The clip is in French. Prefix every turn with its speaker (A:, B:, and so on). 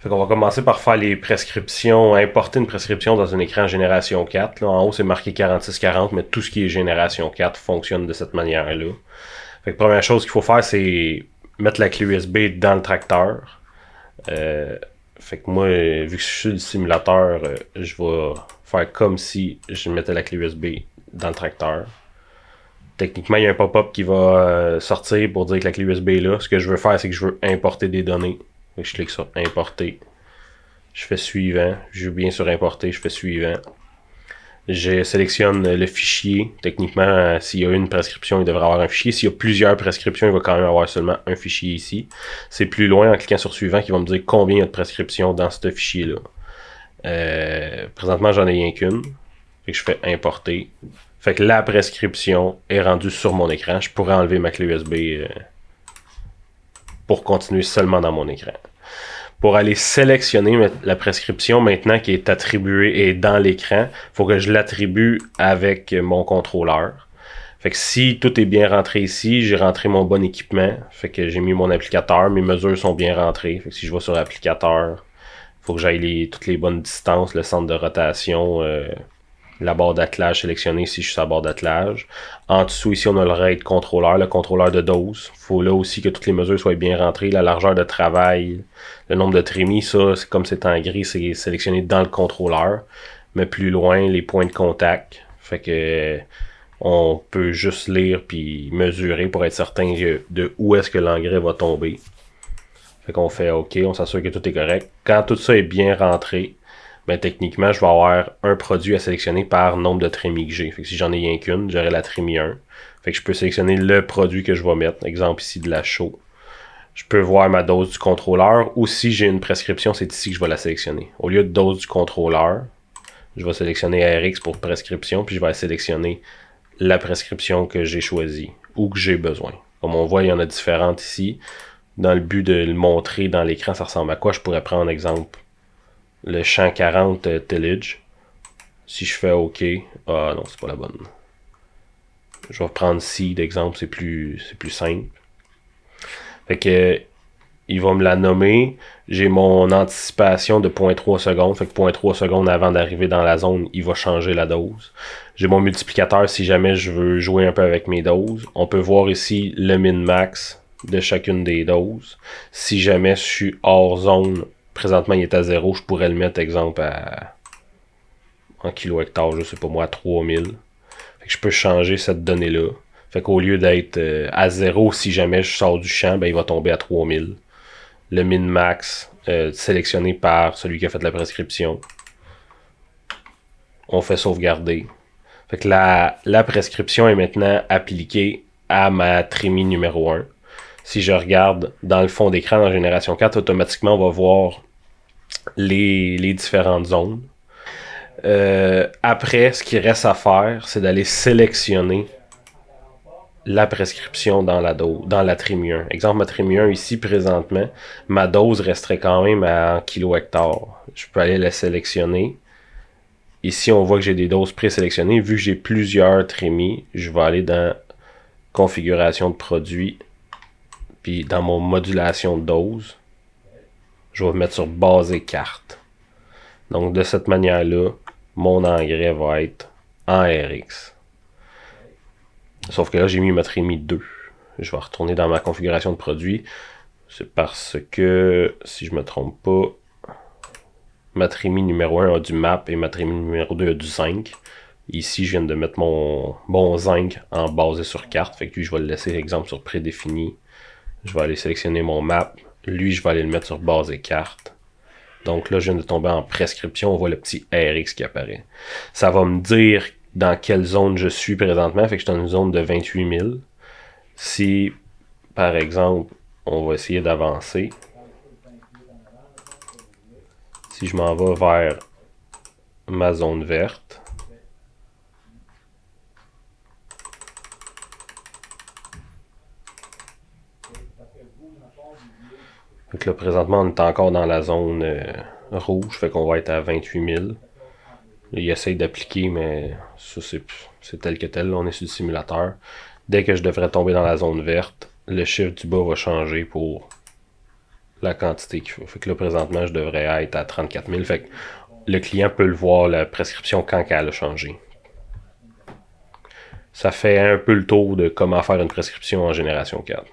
A: Fait qu'on va commencer par faire les prescriptions, importer une prescription dans un écran génération 4. Là, en haut, c'est marqué 4640, mais tout ce qui est génération 4 fonctionne de cette manière-là. Fait que première chose qu'il faut faire, c'est mettre la clé USB dans le tracteur. Fait que moi, vu que je suis le simulateur, je vais faire comme si je mettais la clé USB dans le tracteur. Techniquement, il y a un pop-up qui va sortir pour dire que la clé USB est là. Ce que je veux faire, c'est que je veux importer des données. Fait que je clique sur importer. Je fais suivant. Je vais bien sur importer, je fais suivant. Je sélectionne le fichier. Techniquement, s'il y a une prescription, il devrait avoir un fichier. S'il y a plusieurs prescriptions, il va quand même avoir seulement un fichier ici. C'est plus loin en cliquant sur suivant qui va me dire combien il y a de prescriptions dans ce fichier-là. Présentement, j'en ai rien qu'une. Fait que je fais importer. Fait que la prescription est rendue sur mon écran. Je pourrais enlever ma clé USB pour continuer seulement dans mon écran. Pour aller sélectionner la prescription maintenant qui est attribuée et dans l'écran, il faut que je l'attribue avec mon contrôleur. Fait que si tout est bien rentré ici, j'ai rentré mon bon équipement. Fait que j'ai mis mon applicateur, mes mesures sont bien rentrées. Fait que si je vais sur l'applicateur, il faut que j'aille toutes les bonnes distances, le centre de rotation, la barre d'attelage sélectionnée si je suis sur la barre d'attelage. En dessous, ici, on a le rate contrôleur, le contrôleur de dose. Il faut là aussi que toutes les mesures soient bien rentrées. La largeur de travail, le nombre de trémies, ça, c'est comme c'est en gris, c'est sélectionné dans le contrôleur. Mais plus loin, les points de contact. Fait que on peut juste lire puis mesurer pour être certain de où est-ce que l'engrais va tomber. Fait qu'on fait OK, on s'assure que tout est correct. Quand tout ça est bien rentré, ben techniquement, je vais avoir un produit à sélectionner par nombre de trémies que j'ai. Fait que si j'en ai rien qu'une, j'aurai la trémie 1. Fait que je peux sélectionner le produit que je vais mettre. Exemple ici de la chaux. Je peux voir ma dose du contrôleur. Ou si j'ai une prescription, c'est ici que je vais la sélectionner. Au lieu de dose du contrôleur, je vais sélectionner RX pour prescription. Puis je vais sélectionner la prescription que j'ai choisie ou que j'ai besoin. Comme on voit, il y en a différentes ici. Dans le but de le montrer dans l'écran, ça ressemble à quoi? Je pourrais prendre exemple le champ 40 tillage. Si je fais OK, ah non, c'est pas la bonne. Je vais prendre seed d'exemple, c'est plus simple. Fait que il va me la nommer. J'ai mon anticipation de 0.3 secondes. Fait que 0.3 secondes avant d'arriver dans la zone, il va changer la dose. J'ai mon multiplicateur si jamais je veux jouer un peu avec mes doses. On peut voir ici le min-max de chacune des doses. Si jamais je suis hors zone, présentement il est à 0, je pourrais le mettre exemple en kilo-hectare, je sais pas moi, à 3000. Fait que je peux changer cette donnée-là. Fait qu'au lieu d'être à 0, si jamais je sors du champ, ben il va tomber à 3000. Le min-max sélectionné par celui qui a fait la prescription. On fait sauvegarder. Fait que la prescription est maintenant appliquée à ma trémie numéro 1. Si je regarde dans le fond d'écran dans Génération 4, automatiquement on va voir les différentes zones. Après, ce qui reste à faire, c'est d'aller sélectionner la prescription dans la trémie 1. Exemple, ma trémie 1 ici, présentement, ma dose resterait quand même en kilo-hectare. Je peux aller la sélectionner. Ici, on voit que j'ai des doses présélectionnées. Vu que j'ai plusieurs trémies, je vais aller dans configuration de produit. Puis dans mon modulation de dose, je vais mettre sur baser carte. Donc de cette manière-là, mon engrais va être en RX. Sauf que là, j'ai mis ma trémie 2. Je vais retourner dans ma configuration de produit. C'est parce que, si je me trompe pas, ma trémie numéro 1 a du MAP et ma trémie numéro 2 a du zinc. Ici, je viens de mettre mon zinc en basé sur carte. Fait que lui, je vais le laisser, exemple, sur prédéfini. Je vais aller sélectionner mon map. Lui, je vais aller le mettre sur basé carte. Donc là, je viens de tomber en prescription. On voit le petit RX qui apparaît. Ça va me dire dans quelle zone je suis présentement. Fait que je suis dans une zone de 28 000. Si, par exemple, on va essayer d'avancer. Si je m'en vais vers ma zone verte. Fait que là, présentement, on est encore dans la zone rouge. Fait qu'on va être à 28 000. Là, il essaye d'appliquer, mais ça, c'est tel que tel. Là, on est sur le simulateur. Dès que je devrais tomber dans la zone verte, le chiffre du bas va changer pour la quantité qu'il faut. Fait que là, présentement, je devrais être à 34 000. Fait que le client peut le voir, la prescription, quand elle a changé. Ça fait un peu le tour de comment faire une prescription en génération 4.